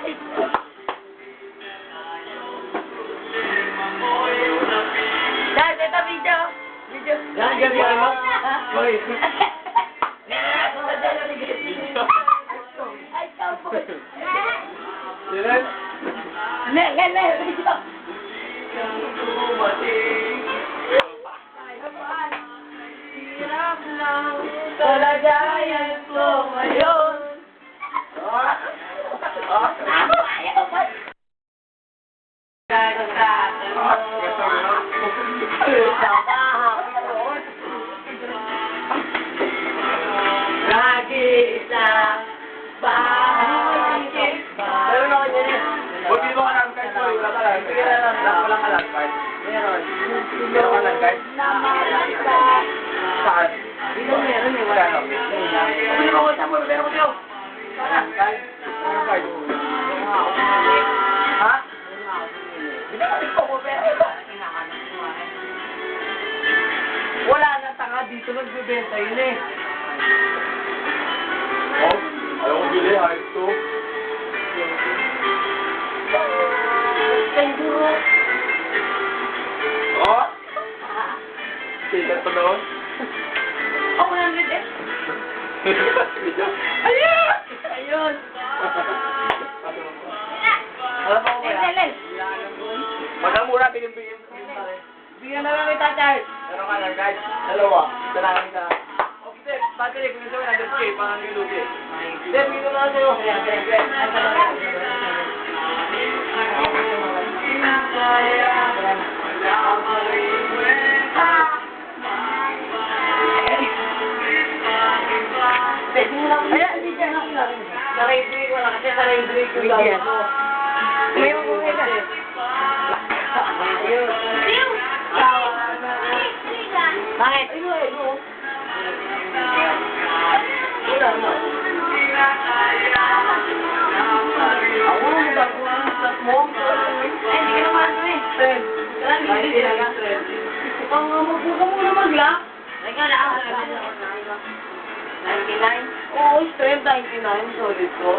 Dad, ito video. Video. Yan, ganyan mo. Hoy. Ay, tapos. Diren? Le, video. Hirap lang kalagayan ko ngayon. Ayaw ba? Nag-isa, bakit ba? Meron ako niyan eh. Huwag dito ka lang guys. Wala ka lang. Sige na lang. Wala ka lang guys. Meron. Meron ka lang guys. Saan? Meron eh. Wala no. Pabili mo ko sa mo. Meron ko sa'yo. Guys. Meron guys. Ha? Binigay ko mo, pero ito. Wala na tanga dito. Nagbibenta yun eh. Oh. Ayaw ko bili. Ayos to. Siguro. Oh. Sikat pa doon. Oh, 100 eh. Ayun! Ayun. Alam mo ko kaya? Magkamura, bigyan-bigyan. Bigyan na lang ni tatay. Meron ka lang guys. Dalawa. Isa lang isa. Okay, battery. Kung gusto mo 100K, parang nilugi. Hindi, bigyan mo na sa'yo. Saray break wala kasi saray break yung Bigyan. mo. May mga kumita. Ayun. Bakit? Wala na. Ako mo bago ang start mo. Ay, hindi ka naman ano eh. Hindi lang stress. Magbuka muna mag-lock. Teka lang. 99? Oo, stress 99. Solid ko.